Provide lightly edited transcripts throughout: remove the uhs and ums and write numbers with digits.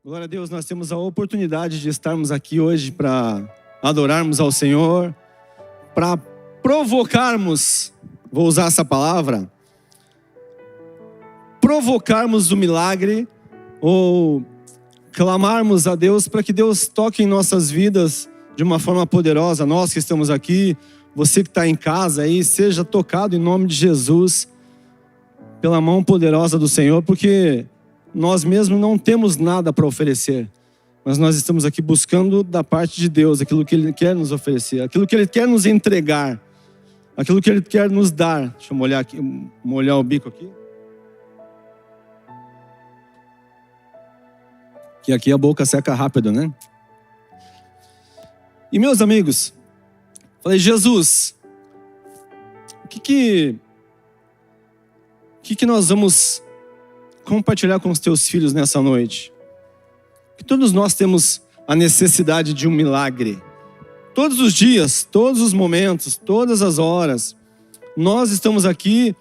Glória a Deus, nós temos a oportunidade de estarmos aqui hoje para adorarmos ao Senhor, para provocarmos, vou usar essa palavra, provocarmos o milagre ou clamarmos a Deus para que Deus toque em nossas vidas de uma forma poderosa. Nós que estamos aqui, você que está em casa aí, seja tocado em nome de Jesus, pela mão poderosa do Senhor, porque nós mesmos não temos nada para oferecer, mas nós estamos aqui buscando da parte de Deus aquilo que Ele quer nos oferecer, aquilo que Ele quer nos entregar, aquilo que Ele quer nos dar. Deixa eu molhar o bico aqui. Que aqui a boca seca rápido, né? E meus amigos, falei, Jesus, o que nós vamos compartilhar com os teus filhos nessa noite? Que todos nós temos a necessidade de um milagre. Todos os dias, todos os momentos, todas as horas, nós estamos aqui,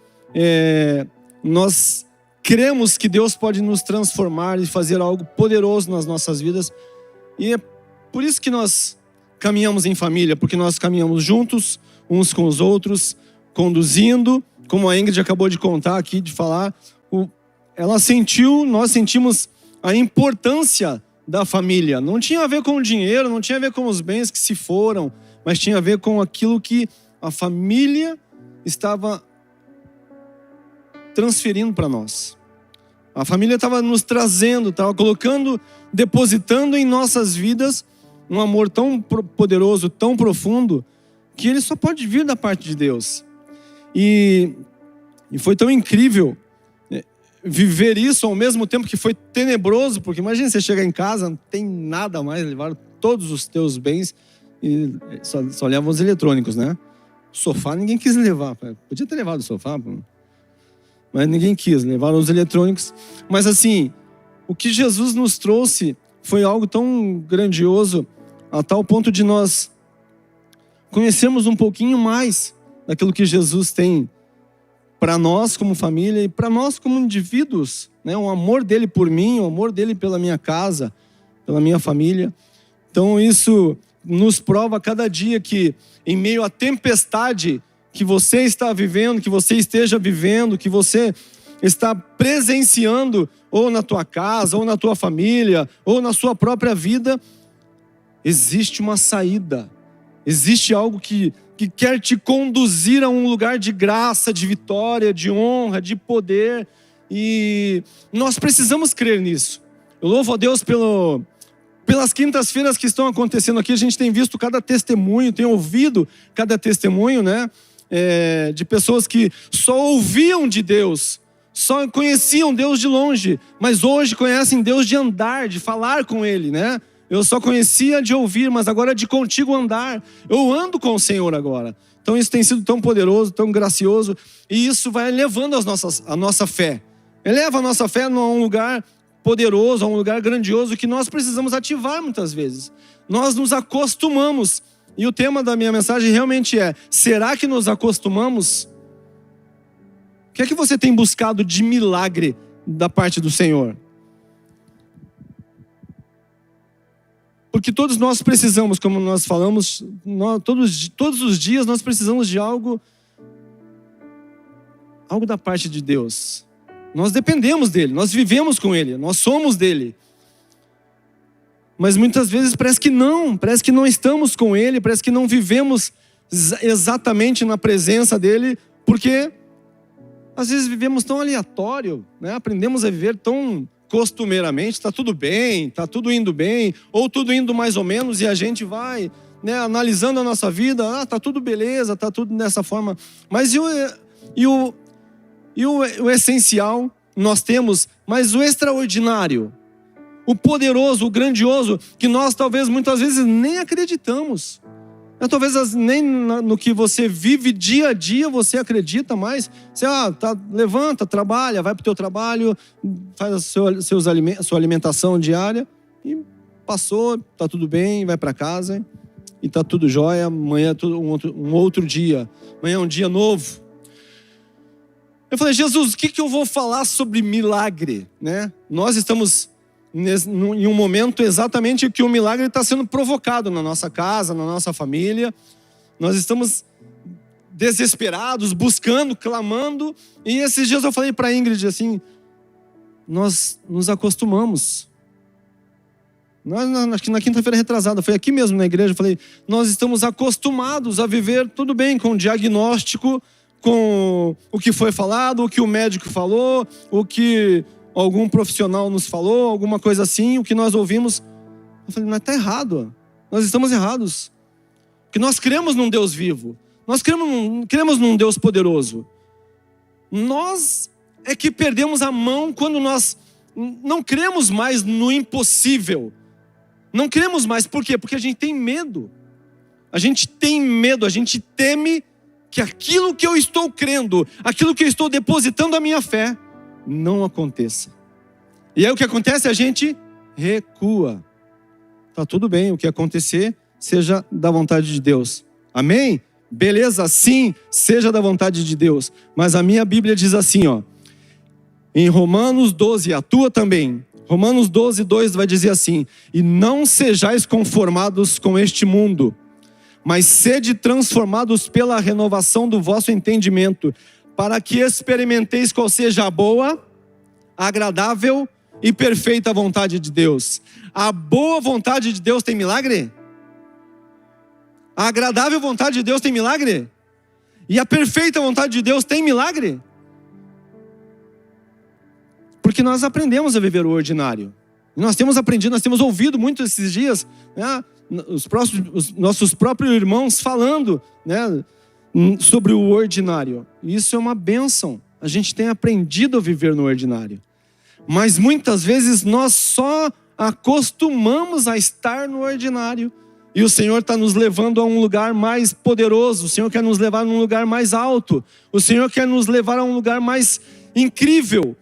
nós cremos que Deus pode nos transformar e fazer algo poderoso nas nossas vidas. E é por isso que nós caminhamos em família, porque nós caminhamos juntos, uns com os outros, conduzindo, como a Ingrid acabou de contar aqui, de falar, nós sentimos a importância da família. Não tinha a ver com o dinheiro, não tinha a ver com os bens que se foram, mas tinha a ver com aquilo que a família estava transferindo para nós. A família estava nos trazendo, estava colocando, depositando em nossas vidas um amor tão poderoso, tão profundo, que ele só pode vir da parte de Deus. E foi tão incrível viver isso ao mesmo tempo que foi tenebroso, porque imagina você chegar em casa, não tem nada mais, levaram todos os teus bens e só levam os eletrônicos, né? O sofá ninguém quis levar, podia ter levado o sofá, mas ninguém quis, levaram os eletrônicos. Mas assim, o que Jesus nos trouxe foi algo tão grandioso, a tal ponto de nós conhecermos um pouquinho mais daquilo que Jesus tem para nós como família e para nós como indivíduos, né? O amor dele por mim, o amor dele pela minha casa, pela minha família. Então isso nos prova cada dia que em meio à tempestade que você está vivendo, que você esteja vivendo, que você está presenciando ou na tua casa, ou na tua família, ou na sua própria vida, existe uma saída, existe algo que quer te conduzir a um lugar de graça, de vitória, de honra, de poder, e nós precisamos crer nisso. Eu louvo a Deus pelas quintas-feiras que estão acontecendo aqui. A gente tem visto cada testemunho, tem ouvido cada testemunho, né? De pessoas que só ouviam de Deus, só conheciam Deus de longe, mas hoje conhecem Deus de andar, de falar com Ele, né? Eu só conhecia de ouvir, mas agora de contigo andar. Eu ando com o Senhor agora. Então isso tem sido tão poderoso, tão gracioso. E isso vai elevando a nossa fé. Eleva a nossa fé a um lugar poderoso, a um lugar grandioso que nós precisamos ativar muitas vezes. Nós nos acostumamos. E o tema da minha mensagem realmente é: será que nos acostumamos? O que é que você tem buscado de milagre da parte do Senhor? Porque todos nós precisamos, como nós falamos, todos os dias nós precisamos de algo da parte de Deus. Nós dependemos dele, nós vivemos com ele, nós somos dele. Mas muitas vezes parece que não estamos com ele, parece que não vivemos exatamente na presença dele, porque às vezes vivemos tão aleatório, né? Aprendemos a viver tão costumeiramente, está tudo bem, está tudo indo bem, ou tudo indo mais ou menos, e a gente vai, né, analisando a nossa vida, está tudo beleza, está tudo dessa forma. Mas o essencial nós temos, mas o extraordinário, o poderoso, o grandioso, que nós talvez muitas vezes nem acreditamos. Talvez nem no que você vive dia a dia você acredita mais. Você levanta, trabalha, vai para o teu trabalho, faz a sua alimentação diária e passou, está tudo bem, vai para casa e está tudo jóia. Amanhã é um outro dia, amanhã é um dia novo. Eu falei, Jesus, o que eu vou falar sobre milagre, né? Nós estamos em um momento exatamente que o milagre está sendo provocado na nossa casa, na nossa família. Nós estamos desesperados, buscando, clamando. E esses dias eu falei para a Ingrid assim, nós nos acostumamos. Acho que na quinta-feira retrasada, foi aqui mesmo na igreja, eu falei, nós estamos acostumados a viver tudo bem com o diagnóstico, com o que foi falado, o que o médico falou, o que algum profissional nos falou, alguma coisa assim, o que nós ouvimos. Eu falei, mas está errado, nós estamos errados. Porque nós cremos num Deus vivo, nós cremos num Deus poderoso. Nós é que perdemos a mão quando nós não cremos mais no impossível. Não cremos mais, por quê? Porque a gente tem medo. A gente tem medo, a gente teme que aquilo que eu estou crendo, aquilo que eu estou depositando a minha fé, não aconteça. E aí o que acontece? A gente recua. Tá tudo bem, o que acontecer, seja da vontade de Deus. Amém? Beleza? Sim, seja da vontade de Deus. Mas a minha Bíblia diz assim, ó. Em Romanos 12, a tua também. Romanos 12, 2 vai dizer assim: e não sejais conformados com este mundo, mas sede transformados pela renovação do vosso entendimento, para que experimenteis qual seja a boa, agradável e perfeita vontade de Deus. A boa vontade de Deus tem milagre? A agradável vontade de Deus tem milagre? E a perfeita vontade de Deus tem milagre? Porque nós aprendemos a viver o ordinário. Nós temos aprendido, nós temos ouvido muito esses dias, né, os nossos próprios irmãos falando, né, sobre o ordinário. Isso é uma bênção. A gente tem aprendido a viver no ordinário. Mas muitas vezes nós só acostumamos a estar no ordinário. E o Senhor está nos levando a um lugar mais poderoso. O Senhor quer nos levar a um lugar mais alto. O Senhor quer nos levar a um lugar mais incrível.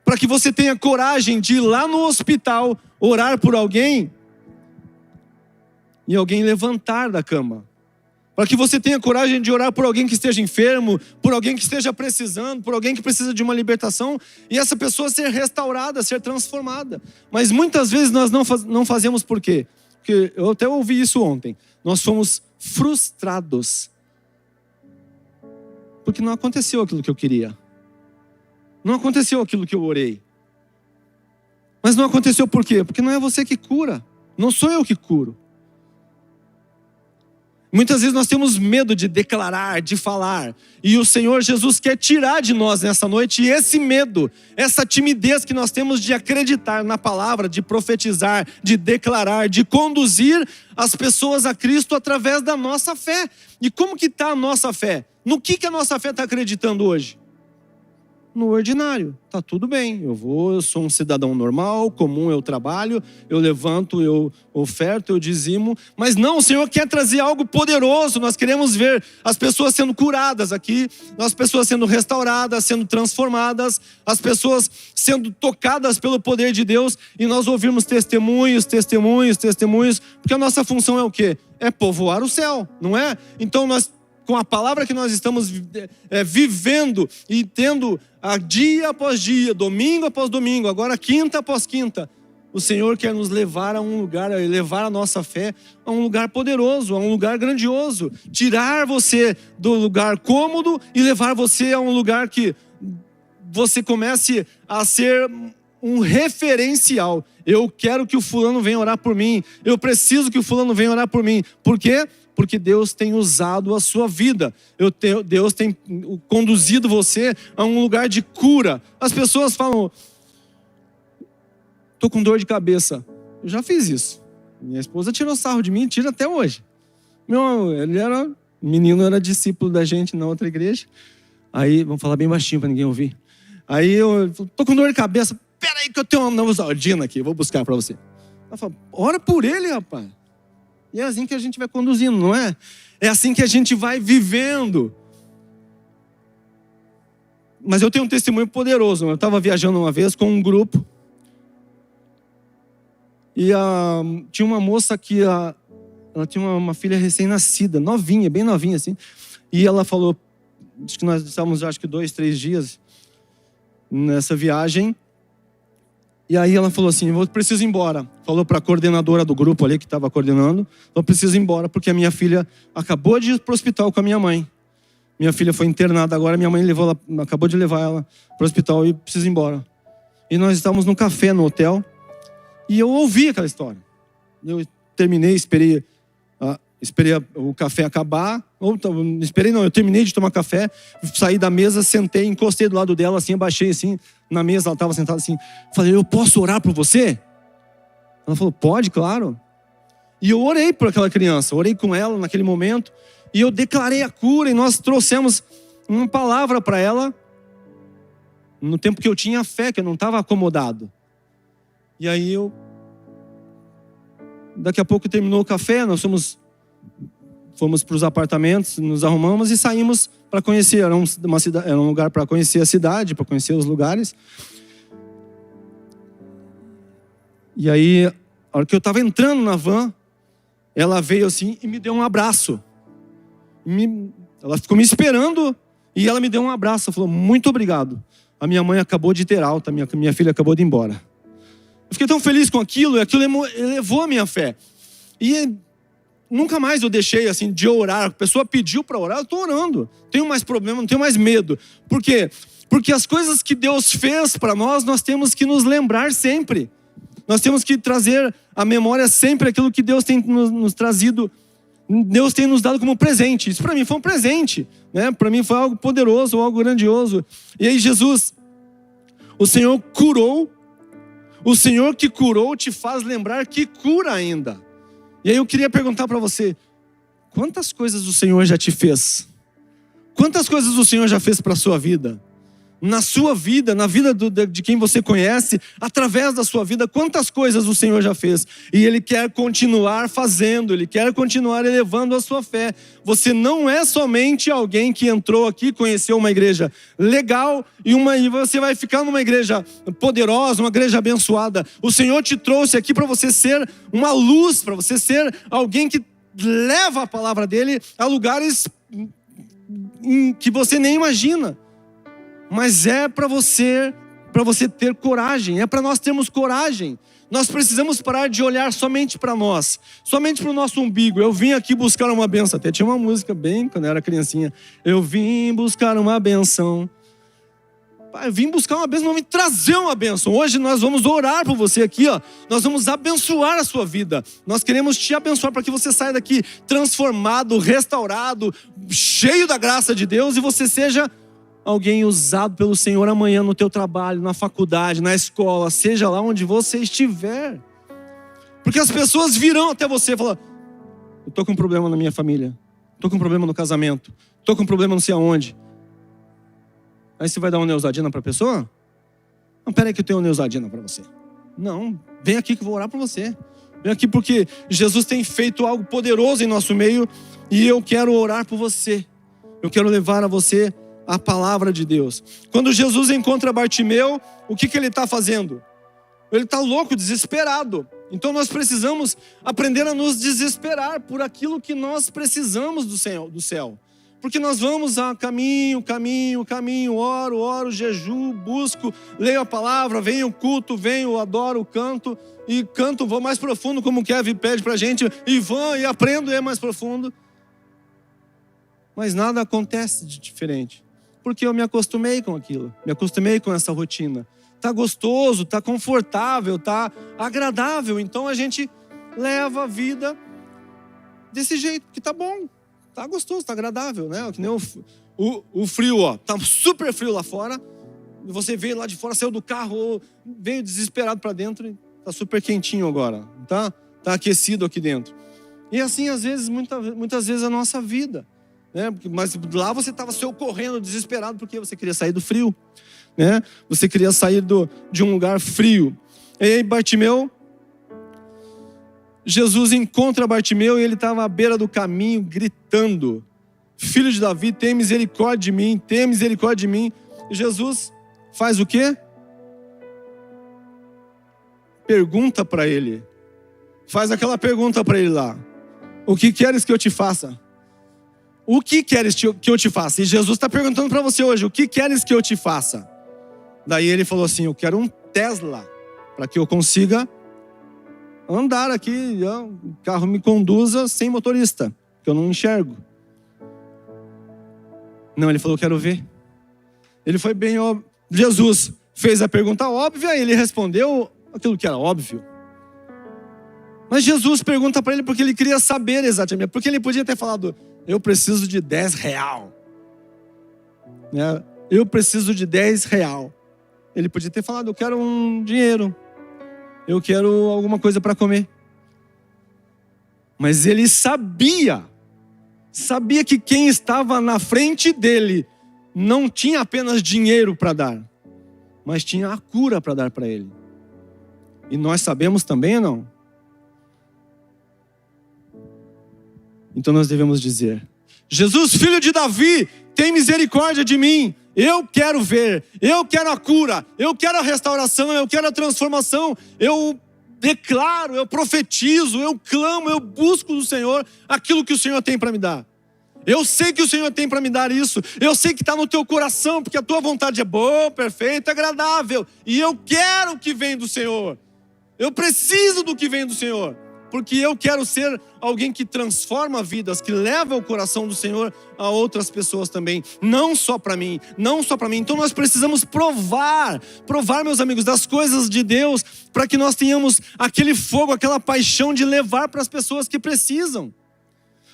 Para que você tenha coragem de ir lá no hospital, orar por alguém e alguém levantar da cama. Para que você tenha coragem de orar por alguém que esteja enfermo, por alguém que esteja precisando, por alguém que precisa de uma libertação, e essa pessoa ser restaurada, ser transformada. Mas muitas vezes nós não fazemos por quê? Porque eu até ouvi isso ontem. Nós fomos frustrados. Porque não aconteceu aquilo que eu queria. Não aconteceu aquilo que eu orei. Mas não aconteceu por quê? Porque não é você que cura. Não sou eu que curo. Muitas vezes nós temos medo de declarar, de falar. E o Senhor Jesus quer tirar de nós nessa noite esse medo, essa timidez que nós temos de acreditar na palavra, de profetizar, de declarar, de conduzir as pessoas a Cristo através da nossa fé. E como que está a nossa fé? No que a nossa fé está acreditando hoje? No ordinário, tá tudo bem, eu sou um cidadão normal, comum, eu trabalho, eu levanto, eu oferto, eu dizimo, mas não, o Senhor quer trazer algo poderoso. Nós queremos ver as pessoas sendo curadas aqui, as pessoas sendo restauradas, sendo transformadas, as pessoas sendo tocadas pelo poder de Deus, e nós ouvirmos testemunhos, porque a nossa função é o quê? É povoar o céu, não é? Então nós, com a palavra que nós estamos vivendo e tendo dia após dia, domingo após domingo, agora quinta após quinta, o Senhor quer nos levar a um lugar, levar a nossa fé a um lugar poderoso, a um lugar grandioso, tirar você do lugar cômodo e levar você a um lugar que você comece a ser um referencial. Eu quero que o fulano venha orar por mim, eu preciso que o fulano venha orar por mim. Por quê? Porque Deus tem usado a sua vida. Deus tem conduzido você a um lugar de cura. As pessoas falam, estou com dor de cabeça. Eu já fiz isso. Minha esposa tirou sarro de mim, tira até hoje. Menino era discípulo da gente na outra igreja. Aí, vamos falar bem baixinho para ninguém ouvir. Aí eu estou com dor de cabeça. Peraí que eu tenho uma Novalgina aqui, vou buscar para você. Ela fala, ora por ele, rapaz. E é assim que a gente vai conduzindo, não é? É assim que a gente vai vivendo. Mas eu tenho um testemunho poderoso. Eu estava viajando uma vez com um grupo. E tinha uma moça que ela tinha uma filha recém-nascida, novinha, bem novinha assim. E ela falou, acho que nós estávamos 2, 3 dias nessa viagem. E aí ela falou assim, eu preciso ir embora. Falou para a coordenadora do grupo ali, que estava coordenando. Eu preciso ir embora, porque a minha filha acabou de ir para o hospital com a minha mãe. Minha filha foi internada agora, minha mãe acabou de levar ela para o hospital e precisa ir embora. E nós estávamos num café no hotel. E eu ouvi aquela história. Eu terminei, esperei o café acabar. Eu terminei de tomar café, saí da mesa, sentei, encostei do lado dela, assim, abaixei assim, na mesa, ela estava sentada assim. Falei, eu posso orar por você? Ela falou, pode, claro. E eu orei por aquela criança, orei com ela naquele momento, e eu declarei a cura, e nós trouxemos uma palavra para ela, no tempo que eu tinha fé, que eu não estava acomodado. E aí daqui a pouco terminou o café, nós fomos para os apartamentos, nos arrumamos e saímos para conhecer. Era um lugar para conhecer a cidade, para conhecer os lugares. E aí, a hora que eu estava entrando na van, ela veio assim e me deu um abraço. Ela ficou me esperando e ela me deu um abraço. Ela falou, muito obrigado. A minha mãe acabou de ter alta, minha filha acabou de ir embora. Eu fiquei tão feliz com aquilo, e aquilo elevou a minha fé. E nunca mais eu deixei assim de orar. A pessoa pediu para orar, eu estou orando. Tenho mais problema, não tenho mais medo. Por quê? Porque as coisas que Deus fez para nós temos que nos lembrar sempre. Nós temos que trazer à memória sempre aquilo que Deus tem nos trazido. Deus tem nos dado como presente. Isso para mim foi um presente, né? Para mim foi algo poderoso, algo grandioso. E aí Jesus, o Senhor curou. O Senhor que curou te faz lembrar que cura ainda. E aí eu queria perguntar para você, quantas coisas o Senhor já te fez? Quantas coisas o Senhor já fez para a sua vida? Na sua vida, na vida de quem você conhece, através da sua vida, quantas coisas o Senhor já fez? E Ele quer continuar fazendo, Ele quer continuar elevando a sua fé. Você não é somente alguém que entrou aqui, conheceu uma igreja legal e você vai ficar numa igreja poderosa, uma igreja abençoada. O Senhor te trouxe aqui para você ser uma luz, para você ser alguém que leva a palavra dEle a lugares que você nem imagina. Mas é para você ter coragem, é para nós termos coragem. Nós precisamos parar de olhar somente para nós, somente para o nosso umbigo. Eu vim aqui buscar uma bênção, até tinha uma música bem quando eu era criancinha. Eu vim buscar uma bênção. Eu vim buscar uma bênção, não vim trazer uma bênção. Hoje nós vamos orar por você aqui, ó. Nós vamos abençoar a sua vida. Nós queremos te abençoar para que você saia daqui transformado, restaurado, cheio da graça de Deus e você seja alguém usado pelo Senhor amanhã no teu trabalho, na faculdade, na escola, seja lá onde você estiver. Porque as pessoas virão até você e falar, eu estou com um problema na minha família, estou com um problema no casamento, estou com um problema não sei aonde. Aí você vai dar uma Neusadina para a pessoa? Não, peraí que eu tenho uma Neusadina para você. Não, vem aqui que eu vou orar por você. Vem aqui porque Jesus tem feito algo poderoso em nosso meio e eu quero orar por você. Eu quero levar a você a palavra de Deus. Quando Jesus encontra Bartimeu, o que ele está fazendo? Ele está louco, desesperado. Então nós precisamos aprender a nos desesperar por aquilo que nós precisamos do céu. Porque nós vamos a caminho, oro, jejuo, busco, leio a palavra, venho o culto, venho, adoro, canto, e canto, vou mais profundo, como o Kevin pede pra gente, e vou e aprendo e é mais profundo. Mas nada acontece de diferente. Porque eu me acostumei com aquilo, me acostumei com essa rotina. Tá gostoso, tá confortável, tá agradável. Então a gente leva a vida desse jeito, que tá bom, tá gostoso, tá agradável, né? Que nem o frio, ó, tá super frio lá fora. Você veio lá de fora, saiu do carro, veio desesperado para dentro e tá super quentinho agora, tá aquecido aqui dentro. E assim, às vezes, muitas vezes a nossa vida. Mas lá você estava correndo desesperado porque você queria sair do frio, né? Você queria sair de um lugar frio. E aí Jesus encontra Bartimeu e ele estava à beira do caminho gritando, filho de Davi, tem misericórdia de mim, tem misericórdia de mim. E Jesus faz o quê? Pergunta para ele, faz aquela pergunta para ele lá, o que queres que eu te faça? O que queres que eu te faça? E Jesus está perguntando para você hoje, o que queres que eu te faça? Daí ele falou assim, eu quero um Tesla para que eu consiga andar aqui, o carro me conduza sem motorista, que eu não enxergo. Não, ele falou, quero ver. Ele foi bem óbvio. Jesus fez a pergunta óbvia e ele respondeu aquilo que era óbvio. Mas Jesus pergunta para ele porque ele queria saber exatamente. Porque ele podia ter falado, eu preciso de 10 real. Né? Eu preciso de 10 real. Ele podia ter falado, eu quero um dinheiro. Eu quero alguma coisa para comer. Mas ele sabia que quem estava na frente dele não tinha apenas dinheiro para dar, mas tinha a cura para dar para ele. E nós sabemos também ou não? Então nós devemos dizer, Jesus, filho de Davi, tem misericórdia de mim. Eu quero ver, eu quero a cura, eu quero a restauração, eu quero a transformação. Eu declaro, eu profetizo, eu clamo, eu busco do Senhor aquilo que o Senhor tem para me dar. Eu sei que o Senhor tem para me dar isso. Eu sei que está no teu coração, porque a tua vontade é boa, perfeita, agradável. E eu quero o que vem do Senhor. Eu preciso do que vem do Senhor. Porque eu quero ser alguém que transforma vidas, que leva o coração do Senhor a outras pessoas também. Não só para mim, não só para mim. Então nós precisamos provar, meus amigos, das coisas de Deus, para que nós tenhamos aquele fogo, aquela paixão de levar para as pessoas que precisam.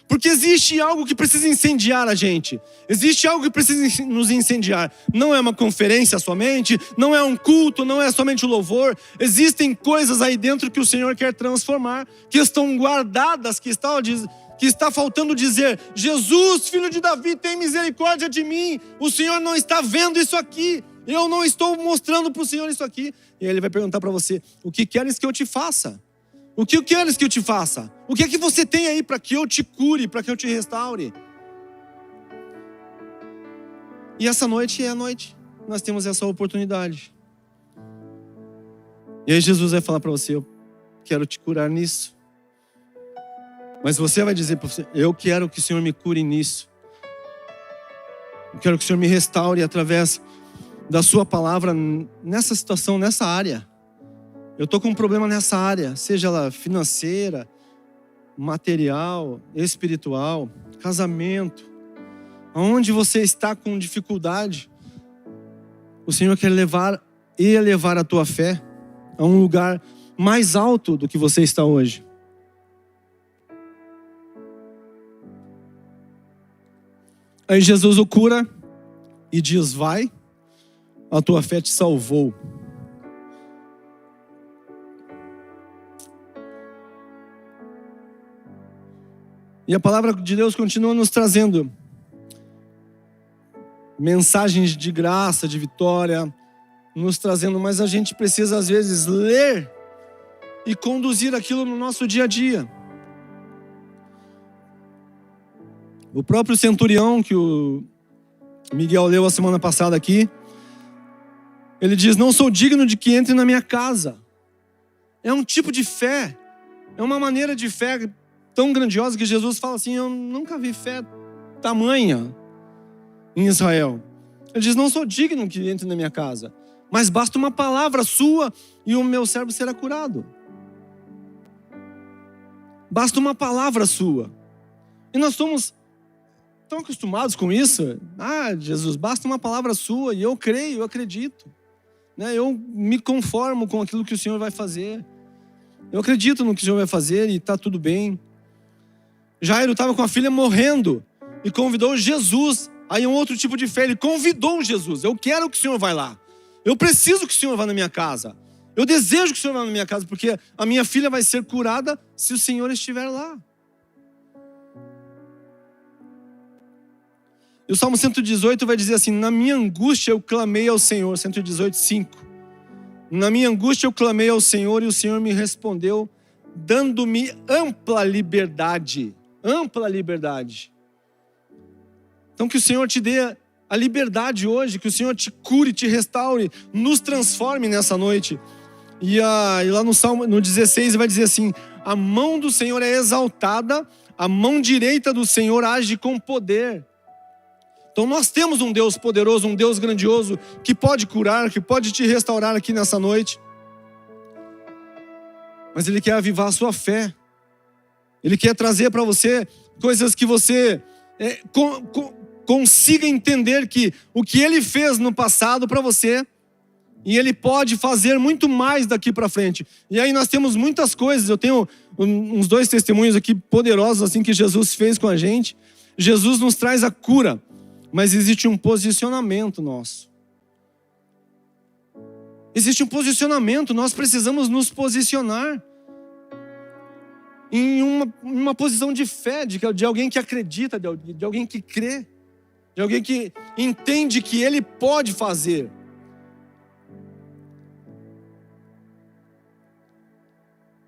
Porque existe algo que precisa incendiar a gente. Existe algo que precisa nos incendiar. Não é uma conferência somente, não é um culto, não é somente o louvor. Existem coisas aí dentro que o Senhor quer transformar, que estão guardadas, que está faltando dizer, Jesus, filho de Davi, tem misericórdia de mim. O Senhor não está vendo isso aqui. Eu não estou mostrando para o Senhor isso aqui. E aí Ele vai perguntar para você, o que queres que eu te faça? O que queres que eu te faça? O que é que você tem aí para que eu te cure, para que eu te restaure? E essa noite é a noite. Nós temos essa oportunidade. E aí Jesus vai falar para você, eu quero te curar nisso. Mas você vai dizer para você, eu quero que o Senhor me cure nisso. Eu quero que o Senhor me restaure através da sua palavra nessa situação, nessa área. Eu estou com um problema nessa área, seja ela financeira, material, espiritual, casamento. Aonde você está com dificuldade, o Senhor quer elevar a tua fé a um lugar mais alto do que você está hoje. Aí Jesus o cura e diz, vai, a tua fé te salvou. E a palavra de Deus continua nos trazendo mensagens de graça, de vitória, nos trazendo, mas a gente precisa às vezes ler e conduzir aquilo no nosso dia a dia. O próprio centurião que o Miguel leu a semana passada aqui, ele diz, não sou digno de que entre na minha casa. É um tipo de fé, é uma maneira de fé tão grandiosa que Jesus fala assim, eu nunca vi fé tamanha em Israel. Ele diz, não sou digno que entre na minha casa, mas basta uma palavra sua e o meu servo será curado. Basta uma palavra sua. E nós somos tão acostumados com isso. Jesus, basta uma palavra sua e eu creio, eu acredito. Eu me conformo com aquilo que o Senhor vai fazer. Eu acredito no que o Senhor vai fazer e está tudo bem. Jairo estava com a filha morrendo e convidou Jesus. Aí um outro tipo de fé, ele convidou Jesus. Eu quero que o Senhor vá lá. Eu preciso que o Senhor vá na minha casa. Eu desejo que o Senhor vá na minha casa, porque a minha filha vai ser curada se o Senhor estiver lá. E o Salmo 118 vai dizer assim, na minha angústia eu clamei ao Senhor, 118:5. Na minha angústia eu clamei ao Senhor e o Senhor me respondeu, dando-me ampla liberdade. Ampla liberdade. Então que o Senhor te dê a liberdade hoje, que o Senhor te cure, te restaure, nos transforme nessa noite. E lá no Salmo, no 16, vai dizer assim, a mão do Senhor é exaltada, a mão direita do Senhor age com poder. Então nós temos um Deus poderoso, um Deus grandioso, que pode curar, que pode te restaurar aqui nessa noite. mas Ele quer avivar a sua fé. Ele quer trazer para você coisas que você consiga entender que o que Ele fez no passado para você, e Ele pode fazer muito mais daqui para frente. E aí nós temos muitas coisas. Eu tenho uns 2 testemunhos aqui poderosos assim que Jesus fez com a gente. Jesus nos traz a cura, mas existe um posicionamento nosso. Existe um posicionamento, nós precisamos nos posicionar em uma posição de fé, de alguém que acredita, de alguém que crê, de alguém que entende que Ele pode fazer.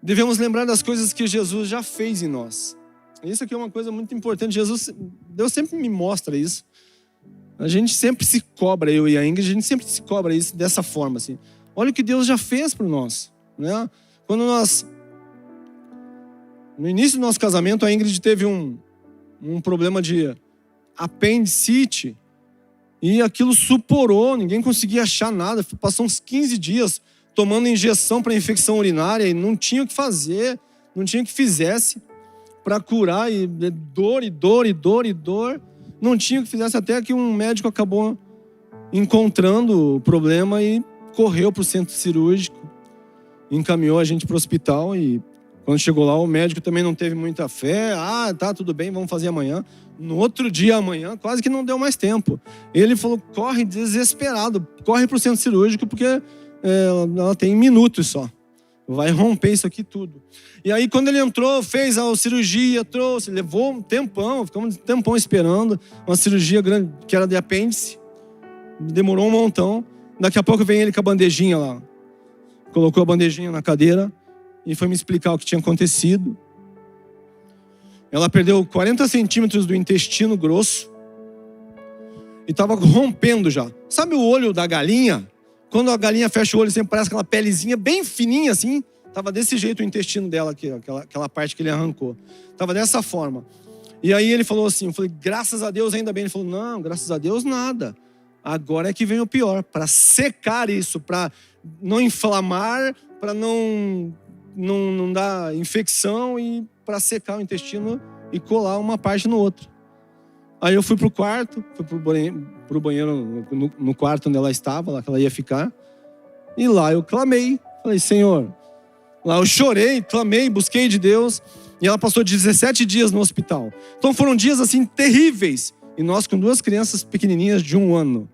Devemos lembrar das coisas que Jesus já fez em nós. Isso aqui é uma coisa muito importante. Deus sempre me mostra isso. A gente sempre se cobra, eu e a Ingrid, a gente sempre se cobra isso dessa forma, assim. Olha o que Deus já fez por nós, né? Quando no início do nosso casamento, a Ingrid teve um problema de apendicite, e aquilo suporou, ninguém conseguia achar nada. Passou uns 15 dias tomando injeção para infecção urinária, e não tinha o que fazer, não tinha o que fizesse para curar, e dor, e dor, e dor, e dor. Não tinha o que fizesse, até que um médico acabou encontrando o problema e correu para o centro cirúrgico, encaminhou a gente para o hospital. E quando chegou lá, o médico também não teve muita fé. Tá, tudo bem, vamos fazer amanhã. No outro dia, amanhã, quase que não deu mais tempo. Ele falou, corre desesperado, corre para o centro cirúrgico, porque ela tem minutos só. Vai romper isso aqui tudo. E aí, quando ele entrou, fez a cirurgia, trouxe, levou um tempão, ficamos um tempão esperando. Uma cirurgia grande, que era de apêndice. Demorou um montão. Daqui a pouco vem ele com a bandejinha lá. Colocou a bandejinha na cadeira e foi me explicar o que tinha acontecido. Ela perdeu 40 centímetros do intestino grosso e estava rompendo já. Sabe o olho da galinha? Quando a galinha fecha o olho, sempre parece aquela pelezinha bem fininha assim. Estava desse jeito o intestino dela aqui, aquela parte que ele arrancou. Estava dessa forma. E aí ele falou assim, eu falei, graças a Deus, ainda bem. Ele falou, não, graças a Deus nada. Agora é que vem o pior, para secar isso, para não inflamar, para não dar infecção, e para secar o intestino e colar uma parte no outro. Aí eu fui pro quarto, fui pro banheiro no quarto onde ela estava, lá que ela ia ficar. E lá eu clamei, falei, Senhor. Lá eu chorei, clamei, busquei de Deus. E ela passou 17 dias no hospital. Então foram dias assim terríveis. E nós com 2 crianças pequenininhas de 1 ano.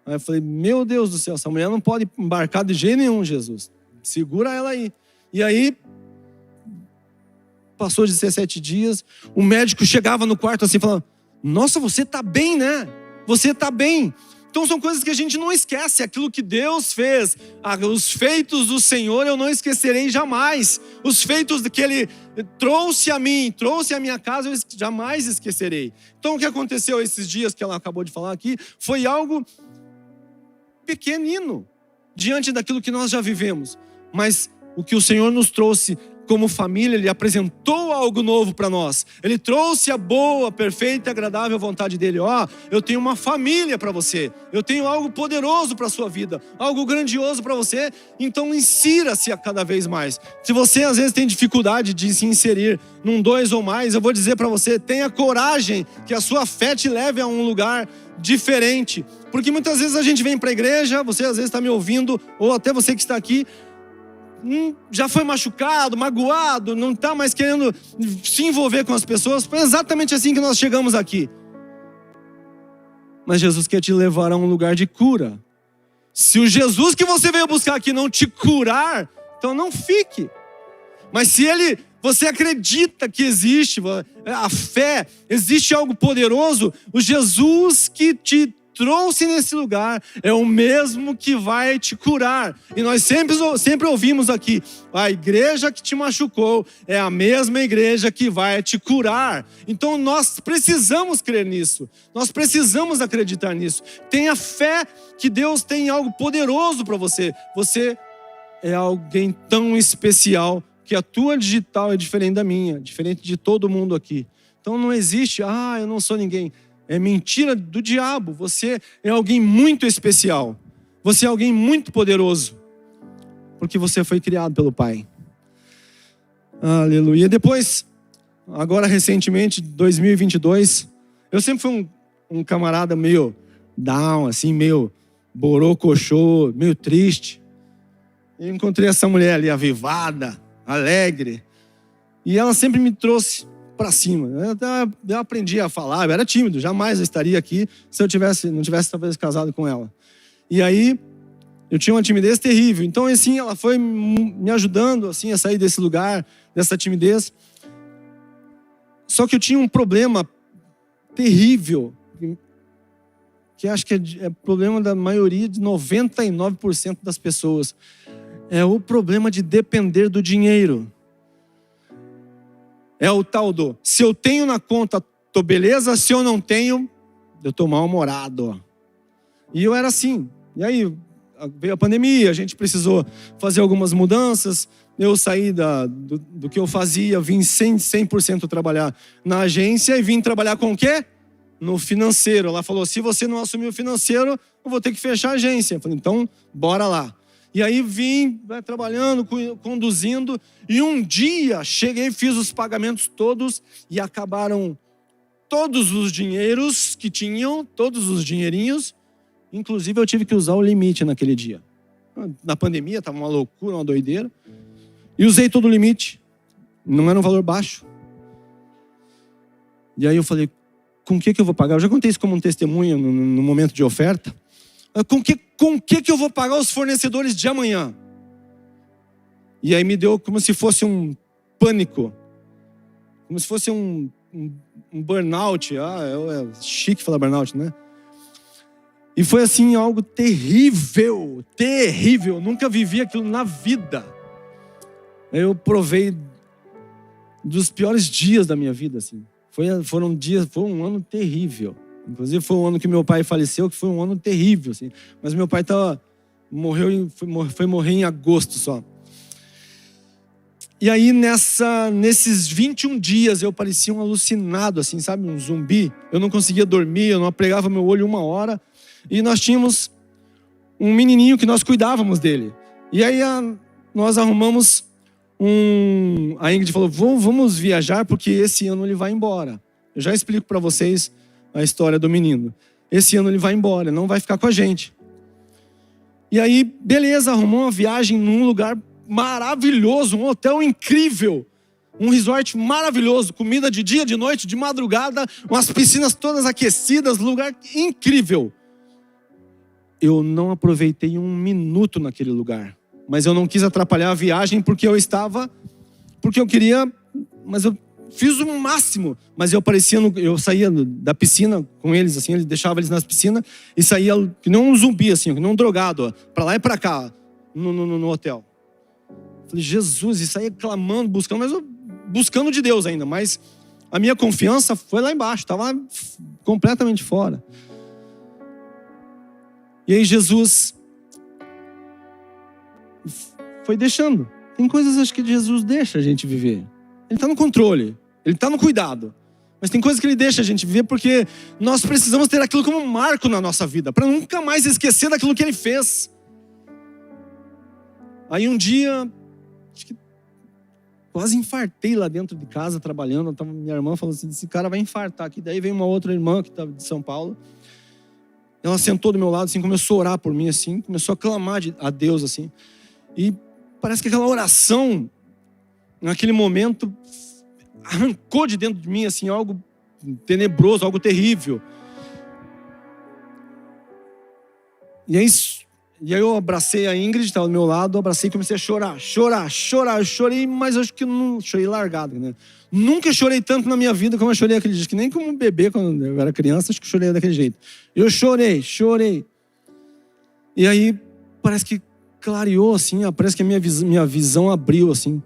Aí eu falei, meu Deus do céu, essa mulher não pode embarcar de jeito nenhum, Jesus. Segura ela aí. E aí, passou 17 dias, o médico chegava no quarto assim, falando, nossa, você tá bem, né? Você tá bem. Então são coisas que a gente não esquece, aquilo que Deus fez, os feitos do Senhor eu não esquecerei jamais. Os feitos que Ele trouxe a mim, trouxe a minha casa, eu jamais esquecerei. Então o que aconteceu esses dias que ela acabou de falar aqui, foi algo pequenino, diante daquilo que nós já vivemos. Mas o que o Senhor nos trouxe como família, Ele apresentou algo novo para nós. Ele trouxe a boa, perfeita e agradável vontade dEle. Eu tenho uma família para você. Eu tenho algo poderoso para a sua vida. Algo grandioso para você. Então insira-se a cada vez mais. Se você às vezes tem dificuldade de se inserir num 2 ou mais, eu vou dizer para você, tenha coragem que a sua fé te leve a um lugar diferente. Porque muitas vezes a gente vem para a igreja, você às vezes está me ouvindo, ou até você que está aqui, já foi machucado, magoado, não está mais querendo se envolver com as pessoas. Foi exatamente assim que nós chegamos aqui. Mas Jesus quer te levar a um lugar de cura. Se o Jesus que você veio buscar aqui não te curar, então não fique. Mas se você acredita que existe a fé, existe algo poderoso, o Jesus que te trouxe nesse lugar é o mesmo que vai te curar. E nós sempre ouvimos aqui, a igreja que te machucou é a mesma igreja que vai te curar. Então nós precisamos crer nisso, nós precisamos acreditar nisso. Tenha fé que Deus tem algo poderoso para você. Você é alguém tão especial que a tua digital é diferente da minha, diferente de todo mundo aqui. Então não existe, eu não sou ninguém. É mentira do diabo. Você é alguém muito especial. Você é alguém muito poderoso. Porque você foi criado pelo Pai. Aleluia. Depois, agora recentemente, 2022, eu sempre fui um camarada meio down, assim, meio borocochô, meio triste. E encontrei essa mulher ali, avivada, alegre. E ela sempre me trouxe para cima. Eu aprendi a falar, eu era tímido, jamais eu estaria aqui se eu não tivesse talvez casado com ela. E aí, eu tinha uma timidez terrível. Então, assim, ela foi me ajudando assim, a sair desse lugar, dessa timidez. Só que eu tinha um problema terrível, que acho que é problema da maioria, de 99% das pessoas. É o problema de depender do dinheiro. É o tal do, se eu tenho na conta, tô beleza, se eu não tenho, eu tô mal-humorado. E eu era assim. E aí, veio a pandemia, a gente precisou fazer algumas mudanças. Eu saí do que eu fazia, vim 100% trabalhar na agência e vim trabalhar com o quê? No financeiro. Ela falou, se você não assumir o financeiro, eu vou ter que fechar a agência. Eu falei, então, bora lá. E aí vim trabalhando, conduzindo, e um dia cheguei, fiz os pagamentos todos e acabaram todos os dinheiros que tinham, todos os dinheirinhos. Inclusive eu tive que usar o limite naquele dia. Na pandemia estava uma loucura, uma doideira. E usei todo o limite. Não era um valor baixo. E aí eu falei, com o que eu vou pagar? Eu já contei isso como um testemunho no momento de oferta. Com o que eu vou pagar os fornecedores de amanhã? E aí me deu como se fosse um pânico. Como se fosse um burnout. É chique falar burnout, né? E foi assim algo terrível, terrível. Eu nunca vivi aquilo na vida. Eu provei dos piores dias da minha vida, assim. Foi um ano terrível. Inclusive foi um ano que meu pai faleceu, que foi um ano terrível, assim. Mas meu pai foi morrer em agosto só. E aí nesses 21 dias eu parecia um alucinado, assim, sabe? Um zumbi. Eu não conseguia dormir, eu não apregava meu olho 1 hora. E nós tínhamos um menininho que nós cuidávamos dele. E aí nós arrumamos a Ingrid falou, vamos viajar porque esse ano ele vai embora. Eu já explico para vocês a história do menino. Esse ano ele vai embora, não vai ficar com a gente. E aí, beleza, arrumou uma viagem num lugar maravilhoso, um hotel incrível. Um resort maravilhoso, comida de dia, de noite, de madrugada, umas piscinas todas aquecidas, lugar incrível. Eu não aproveitei 1 minuto naquele lugar. Mas eu não quis atrapalhar a viagem porque eu queria, mas eu fiz o máximo. Mas eu saía da piscina com eles, assim, ele deixava eles nas piscinas e saía que nem um zumbi, assim, que nem um drogado, ó, pra lá e pra cá, no hotel. Falei, Jesus, e saía clamando, buscando, mas buscando de Deus ainda, mas a minha confiança foi lá embaixo, estava completamente fora. E aí Jesus foi deixando. Tem coisas acho que Jesus deixa a gente viver. Ele está no controle, ele está no cuidado. Mas tem coisas que ele deixa a gente viver porque nós precisamos ter aquilo como um marco na nossa vida, para nunca mais esquecer daquilo que ele fez. Aí um dia, acho que quase infartei lá dentro de casa trabalhando. Minha irmã falou assim, esse cara vai infartar aqui. Daí veio uma outra irmã que estava de São Paulo. Ela sentou do meu lado, assim, começou a orar por mim, assim, começou a clamar a Deus, assim. E parece que aquela oração, naquele momento, arrancou de dentro de mim, assim, algo tenebroso, algo terrível. E aí eu abracei a Ingrid, estava do meu lado, abracei e comecei a chorar. Eu chorei, mas acho que não chorei largado, né? Nunca chorei tanto na minha vida como eu chorei aquele dia, que nem como um bebê quando eu era criança, acho que eu chorei daquele jeito. Eu chorei. E aí parece que clareou, assim, parece que a minha visão abriu, assim.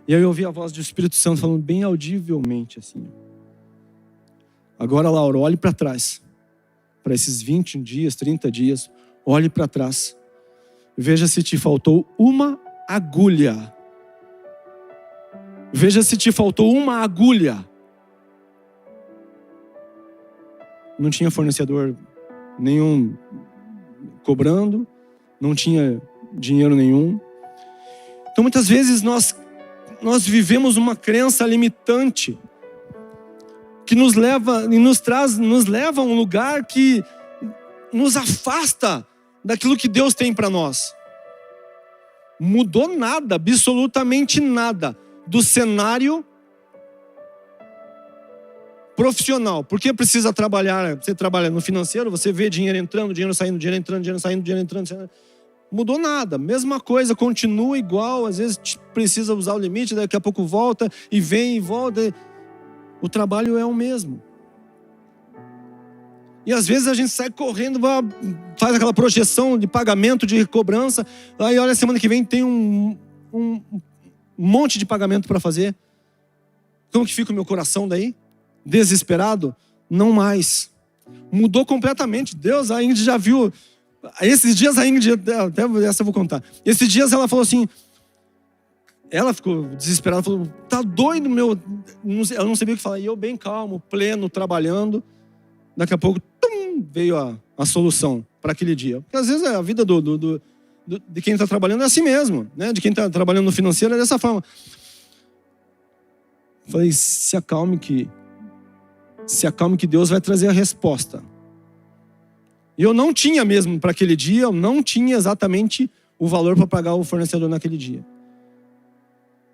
E aí eu ouvi a voz do Espírito Santo falando bem audivelmente, assim. Agora, Laura, olhe para trás. Para esses 21 dias, 30 dias, olhe para trás. Veja se te faltou uma agulha. Veja se te faltou uma agulha. Não tinha fornecedor nenhum cobrando, não tinha dinheiro nenhum. Então muitas vezes nós nós vivemos uma crença limitante que nos leva a um lugar que nos afasta daquilo que Deus tem para nós. Mudou nada, absolutamente nada do cenário profissional. Porque precisa trabalhar, você trabalha no financeiro, você vê dinheiro entrando, dinheiro saindo, dinheiro entrando, dinheiro saindo, dinheiro entrando. Mudou nada, mesma coisa, continua igual, às vezes precisa usar o limite, daqui a pouco volta e vem e volta. O trabalho é o mesmo. E às vezes a gente sai correndo, faz aquela projeção de pagamento, de cobrança, aí olha, semana que vem tem um monte de pagamento para fazer. Como que fica o meu coração daí? Desesperado? Não mais. Mudou completamente. Deus, a Ingrid já viu. Esses dias a Ingrid, até essa eu vou contar. Esses dias ela falou assim, ela ficou desesperada, falou, tá doido meu, eu não sabia o que falar. E eu bem calmo, pleno, trabalhando. Daqui a pouco, veio a solução para aquele dia. Porque às vezes a vida de quem está trabalhando é assim mesmo, né? De quem está trabalhando no financeiro é dessa forma. Falei, se acalme que Deus vai trazer a resposta. E eu não tinha mesmo para aquele dia, eu não tinha exatamente o valor para pagar o fornecedor naquele dia.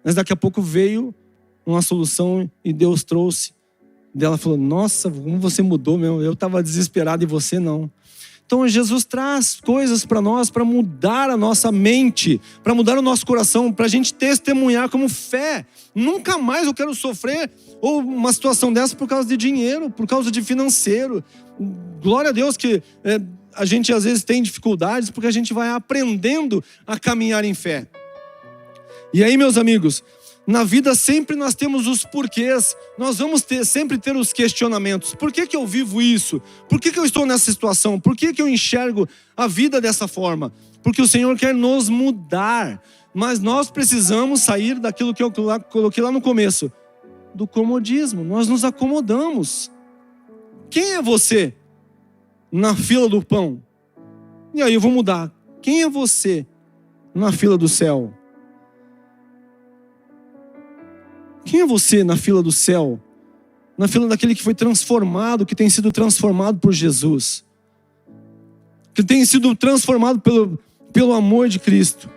Mas daqui a pouco veio uma solução e Deus trouxe. E ela falou, nossa, como você mudou, meu. Eu estava desesperado e você não. Então Jesus traz coisas para nós, para mudar a nossa mente, para mudar o nosso coração, para a gente testemunhar como fé. Nunca mais eu quero sofrer ou uma situação dessa por causa de dinheiro, por causa de financeiro. Glória a Deus que a gente às vezes tem dificuldades porque a gente vai aprendendo a caminhar em fé. E aí, meus amigos, na vida sempre nós temos os porquês, nós vamos sempre ter os questionamentos. Por que eu vivo isso? Por que eu estou nessa situação? Por que eu enxergo a vida dessa forma? Porque o Senhor quer nos mudar, mas nós precisamos sair daquilo que eu coloquei lá no começo, do comodismo. Nós nos acomodamos. Quem é você na fila do pão? E aí eu vou mudar. Quem é você na fila do céu? Quem é você na fila do céu? Na fila daquele que foi transformado, que tem sido transformado por Jesus. Que tem sido transformado pelo amor de Cristo.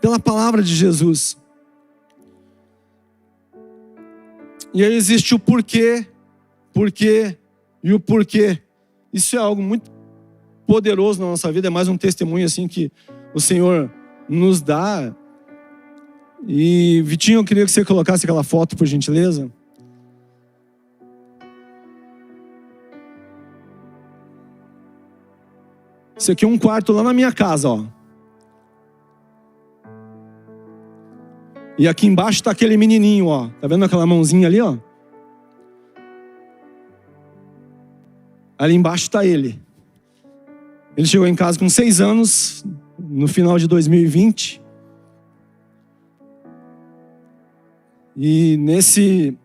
Pela palavra de Jesus. E aí existe o porquê e o porquê. Isso é algo muito poderoso na nossa vida. É mais um testemunho assim que o Senhor nos dá. E Vitinho, eu queria que você colocasse aquela foto, por gentileza. Esse aqui é um quarto lá na minha casa, ó. E aqui embaixo está aquele menininho, ó. Tá vendo aquela mãozinha ali, ó? Ali embaixo está ele. Ele chegou em casa com 6 anos, no final de 2020. E nesse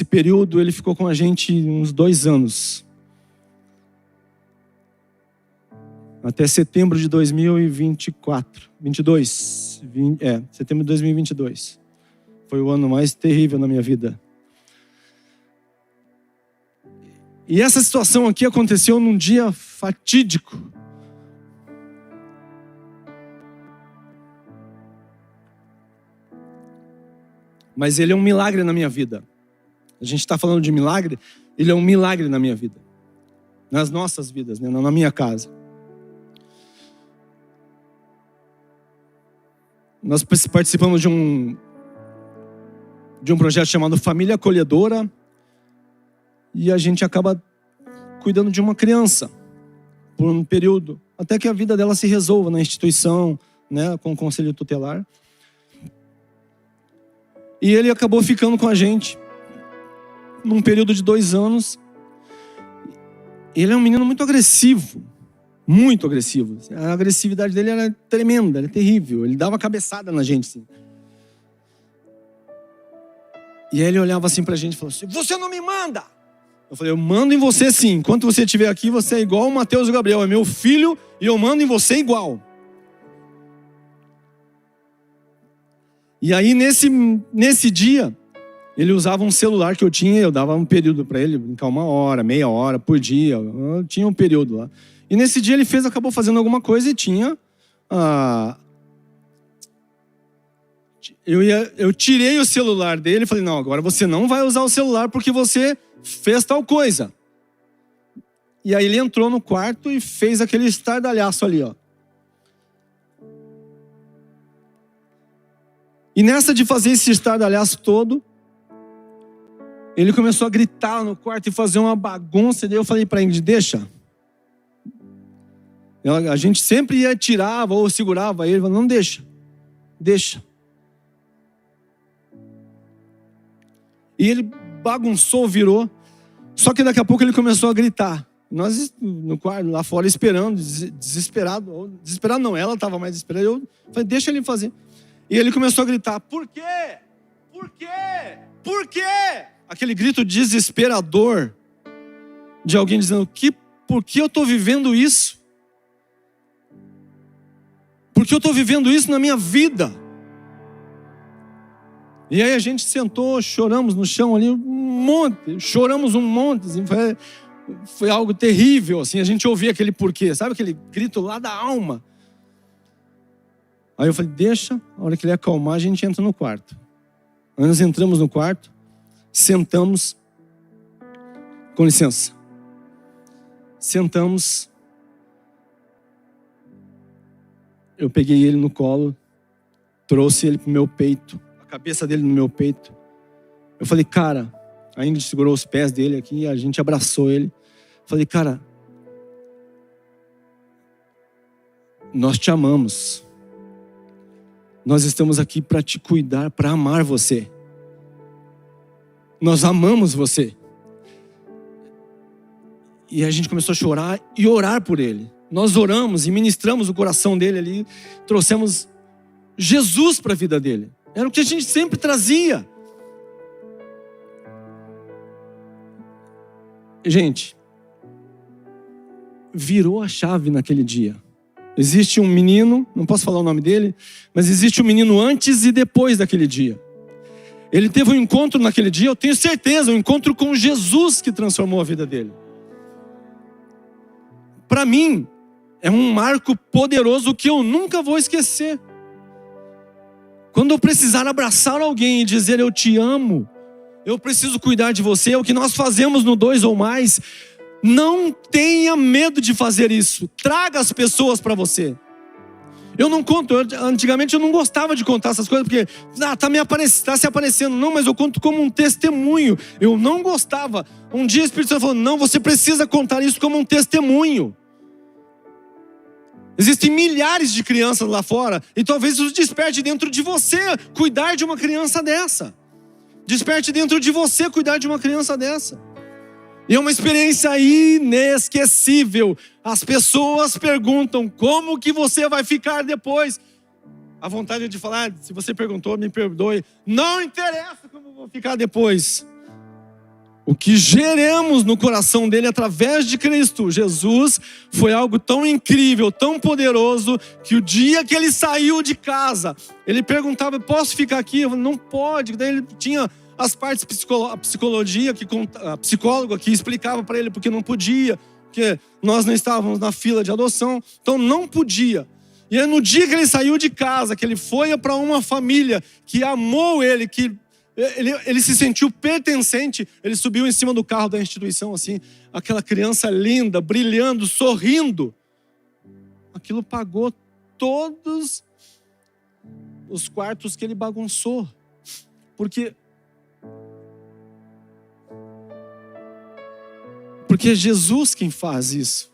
período ele ficou com a gente uns 2 anos. Até setembro de 2022. Setembro de 2022. Foi o ano mais terrível na minha vida. E essa situação aqui aconteceu num dia fatídico. Mas ele é um milagre na minha vida. A gente está falando de milagre, ele é um milagre na minha vida. Nas nossas vidas, né? Na minha casa. Nós participamos de um projeto chamado Família Acolhedora. E a gente acaba cuidando de uma criança por um período, até que a vida dela se resolva na instituição, né, com o conselho tutelar. E ele acabou ficando com a gente num período de 2 anos. Ele é um menino muito agressivo. Muito agressivo. A agressividade dele era tremenda, era terrível. Ele dava cabeçada na gente, assim. E aí ele olhava assim pra gente e falou assim, você não me manda! Eu falei, eu mando em você sim. Enquanto você estiver aqui, você é igual o Mateus e o Gabriel. É meu filho e eu mando em você igual. E aí nesse dia, ele usava um celular que eu tinha, eu dava um período para ele, brincar 1 hora, meia hora por dia, eu tinha um período lá. E nesse dia ele acabou fazendo alguma coisa e tinha... Eu tirei o celular dele e falei, não, agora você não vai usar o celular porque você fez tal coisa. E aí ele entrou no quarto e fez aquele estardalhaço ali, ó. E nessa de fazer esse estardalhaço todo, ele começou a gritar no quarto e fazer uma bagunça. E daí eu falei para Ingrid, deixa. A gente sempre ia tirava ou segurava ele, não deixa. E ele bagunçou, virou. Só que daqui a pouco ele começou a gritar. Nós no quarto, lá fora, esperando, desesperado. Desesperado não, ela estava mais desesperada. Eu falei, deixa ele fazer. E ele começou a gritar, por quê? Por quê? Por quê? Aquele grito desesperador de alguém dizendo, por que eu estou vivendo isso? Por que eu estou vivendo isso na minha vida? E aí a gente sentou, choramos no chão ali, choramos um monte, assim, foi algo terrível, assim, a gente ouvia aquele porquê, sabe aquele grito lá da alma? Aí eu falei, deixa, a hora que ele acalmar, a gente entra no quarto. Aí nós entramos no quarto, sentamos, com licença, sentamos, eu peguei ele no colo, trouxe ele pro meu peito, a cabeça dele no meu peito. Eu falei, cara, a Ingrid segurou os pés dele aqui, a gente abraçou ele. Falei, cara, nós te amamos. Nós estamos aqui para te cuidar, para amar você. Nós amamos você. E a gente começou a chorar e orar por ele. Nós oramos e ministramos o coração dele ali, trouxemos Jesus para a vida dele. Era o que a gente sempre trazia. Gente, virou a chave naquele dia. Existe um menino, não posso falar o nome dele, mas existe um menino antes e depois daquele dia. Ele teve um encontro naquele dia, eu tenho certeza, um encontro com Jesus que transformou a vida dele. Para mim, é um marco poderoso que eu nunca vou esquecer. Quando eu precisar abraçar alguém e dizer eu te amo, eu preciso cuidar de você, é o que nós fazemos no 2 ou mais. Não tenha medo de fazer isso. Traga as pessoas para você. Eu não conto, antigamente eu não gostava de contar essas coisas, porque tá se aparecendo. Não, mas eu conto como um testemunho. Eu não gostava. Um dia o Espírito Santo falou, não, você precisa contar isso como um testemunho. Existem milhares de crianças lá fora, e talvez isso desperte dentro de você cuidar de uma criança dessa. Desperte dentro de você cuidar de uma criança dessa. E é uma experiência inesquecível. As pessoas perguntam, como que você vai ficar depois? A vontade de falar, se você perguntou, me perdoe. Não interessa como eu vou ficar depois. O que geramos no coração dele através de Cristo, Jesus, foi algo tão incrível, tão poderoso, que o dia que ele saiu de casa, ele perguntava, posso ficar aqui? Eu falei, não pode. Daí ele tinha as partes psicologia, a psicóloga que explicava para ele porque não podia, porque nós não estávamos na fila de adoção, então não podia. E aí no dia que ele saiu de casa, que ele foi para uma família que amou ele, que ele se sentiu pertencente, ele subiu em cima do carro da instituição, assim, aquela criança linda, brilhando, sorrindo. Aquilo pagou todos os quartos que ele bagunçou. Porque é Jesus quem faz isso.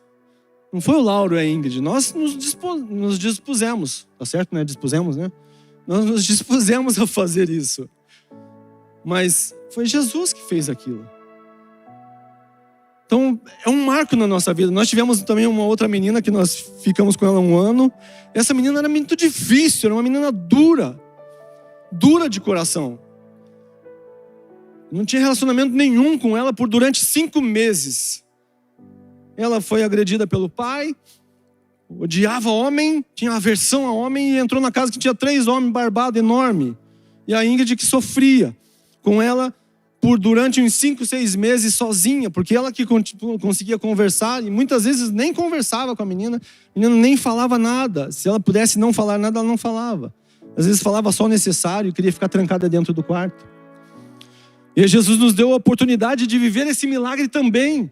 Não foi o Lauro e a Ingrid. Nós nos dispusemos. Tá certo, né? Dispusemos, né? Nós nos dispusemos a fazer isso. Mas foi Jesus que fez aquilo. Então, é um marco na nossa vida. Nós tivemos também uma outra menina que nós ficamos com ela 1 ano. Essa menina era muito difícil, era uma menina dura de coração. Não tinha relacionamento nenhum com ela durante 5 meses. Ela foi agredida pelo pai, odiava homem, tinha aversão a homem e entrou na casa que tinha 3 homens barbados, enorme. E a Ingrid que sofria com ela durante uns 5, 6 meses sozinha, porque ela que conseguia conversar, e muitas vezes nem conversava com a menina nem falava nada. Se ela pudesse não falar nada, ela não falava. Às vezes falava só o necessário e queria ficar trancada dentro do quarto. E Jesus nos deu a oportunidade de viver esse milagre também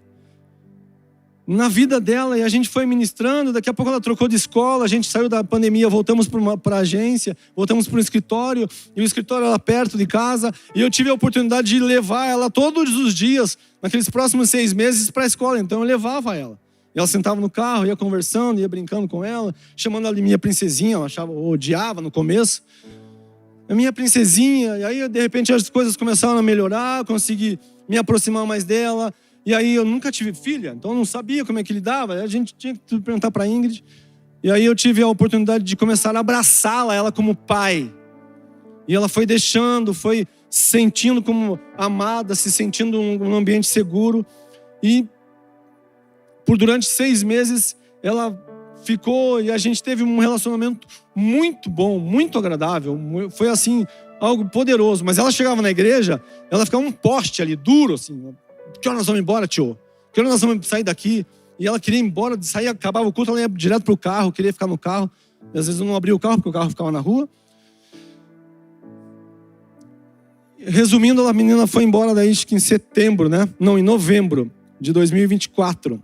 na vida dela, e a gente foi ministrando. Daqui a pouco ela trocou de escola, a gente saiu da pandemia, voltamos para a agência, voltamos para o escritório, e o escritório era perto de casa, e eu tive a oportunidade de levar ela todos os dias, naqueles próximos 6 meses, para a escola. Então eu levava ela, e ela sentava no carro, ia conversando, ia brincando com ela, chamando ela de minha princesinha. Eu odiava no começo, a minha princesinha. E aí de repente as coisas começaram a melhorar, consegui me aproximar mais dela. E aí eu nunca tive filha, então eu não sabia como é que lidava. A gente tinha que perguntar para a Ingrid. E aí eu tive a oportunidade de começar a abraçá-la, ela como pai. E ela foi deixando, foi se sentindo como amada, se sentindo num ambiente seguro. E durante 6 meses ela ficou, e a gente teve um relacionamento muito bom, muito agradável. Foi assim, algo poderoso. Mas ela chegava na igreja, ela ficava um poste ali, duro assim. Que hora nós vamos embora, tio? Que hora nós vamos sair daqui? E ela queria ir embora, sair, acabava o culto, ela ia direto pro carro, queria ficar no carro. E às vezes eu não abria o carro, porque o carro ficava na rua. Resumindo, a menina foi embora daí, acho que em setembro, né? Não, em novembro de 2024.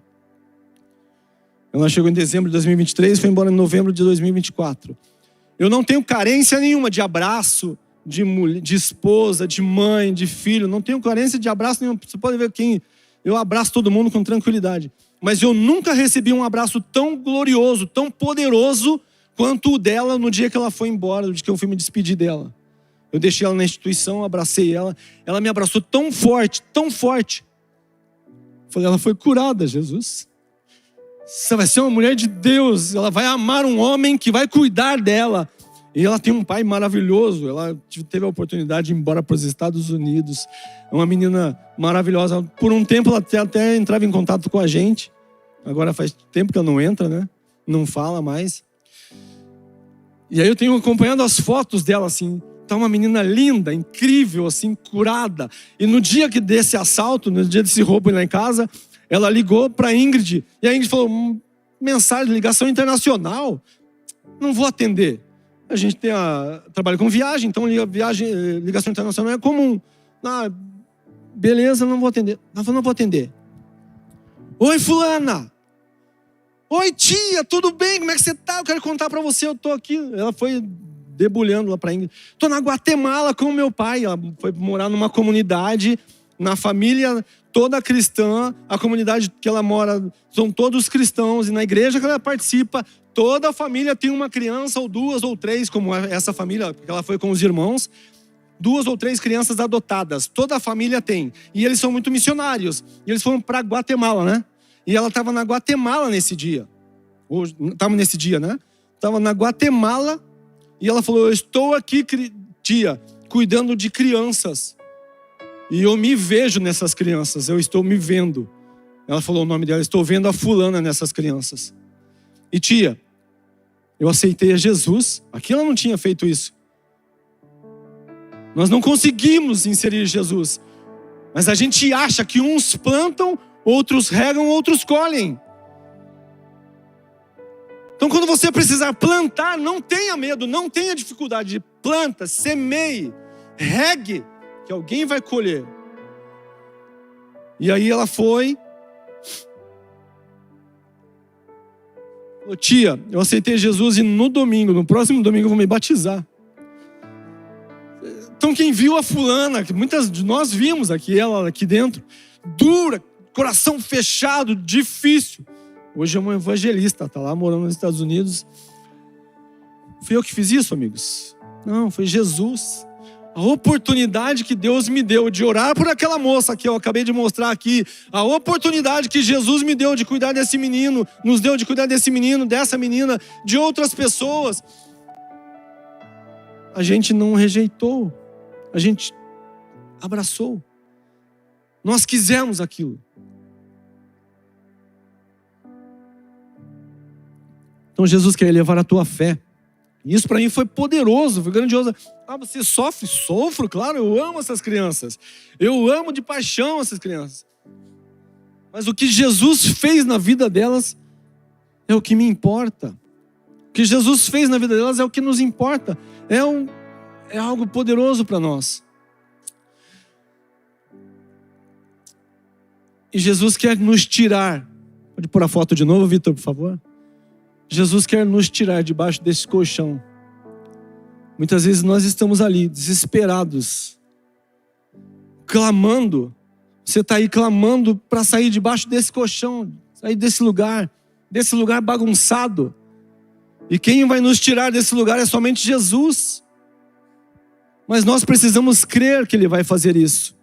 Ela chegou em dezembro de 2023, foi embora em novembro de 2024. Eu não tenho carência nenhuma de abraço, de esposa, de mãe, de filho. Não tenho carência de abraço nenhum. Você pode ver quem... Eu abraço todo mundo com tranquilidade. Mas eu nunca recebi um abraço tão glorioso, tão poderoso, quanto o dela no dia que ela foi embora, no dia que eu fui me despedir dela. Eu deixei ela na instituição, abracei ela. Ela me abraçou tão forte, tão forte. Falei, ela foi curada, Jesus. Você vai ser uma mulher de Deus. Ela vai amar um homem que vai cuidar dela. E ela tem um pai maravilhoso. Ela teve a oportunidade de ir embora para os Estados Unidos. É uma menina maravilhosa. Por um tempo ela até entrava em contato com a gente. Agora faz tempo que ela não entra, né? Não fala mais. E aí eu tenho acompanhado as fotos dela, assim. Tá uma menina linda, incrível, assim, curada. E no dia que desse assalto, no dia desse roubo lá em casa, ela ligou para a Ingrid. E a Ingrid falou, mensagem, ligação internacional. Não vou atender. A gente trabalha com viagem, então ligação internacional é comum. Beleza, não vou atender. Ela falou, não vou atender. Oi, fulana. Oi, tia, tudo bem? Como é que você tá? Eu quero contar para você, eu tô aqui. Ela foi debulhando lá para Ingrid. Tô na Guatemala com o meu pai. Ela foi morar numa comunidade, na família toda cristã. A comunidade que ela mora são todos cristãos. E na igreja que ela participa, toda a família tem uma criança, ou 2 ou 3, como essa família, porque ela foi com os irmãos. 2 ou 3 crianças adotadas. Toda a família tem. E eles são muito missionários. E eles foram para Guatemala, né? E ela estava na Guatemala nesse dia. Estava nesse dia, né? Estava na Guatemala. E ela falou, eu estou aqui, tia, cuidando de crianças. E eu me vejo nessas crianças. Eu estou me vendo. Ela falou o nome dela. Estou vendo a fulana nessas crianças. E tia, eu aceitei a Jesus. Aqui ela não tinha feito isso. Nós não conseguimos inserir Jesus. Mas a gente acha que uns plantam, outros regam, outros colhem. Então quando você precisar plantar, não tenha medo, não tenha dificuldade. Planta, semeie, regue, que alguém vai colher. E aí ela foi. Tia, eu aceitei Jesus e no próximo domingo eu vou me batizar. Então quem viu a fulana, que muitas de nós vimos aqui, ela aqui dentro, dura, coração fechado, difícil. Hoje é uma evangelista, está lá morando nos Estados Unidos. Fui eu que fiz isso, amigos? Não, foi Jesus. A oportunidade que Deus me deu de orar por aquela moça que eu acabei de mostrar aqui. A oportunidade que Jesus me deu de cuidar desse menino, nos deu de cuidar desse menino, dessa menina, de outras pessoas. A gente não rejeitou. A gente abraçou. Nós quisemos aquilo. Então Jesus quer elevar a tua fé. Isso para mim foi poderoso, foi grandioso. Ah, você sofre? Sofro, claro, eu amo essas crianças. Eu amo de paixão essas crianças. Mas o que Jesus fez na vida delas é o que me importa. O que Jesus fez na vida delas é o que nos importa. É algo poderoso para nós. E Jesus quer nos tirar. Pode pôr a foto de novo, Vitor, por favor? Jesus quer nos tirar debaixo desse colchão. Muitas vezes nós estamos ali, desesperados, clamando. Você está aí clamando para sair debaixo desse colchão, sair desse lugar bagunçado. E quem vai nos tirar desse lugar é somente Jesus. Mas nós precisamos crer que Ele vai fazer isso.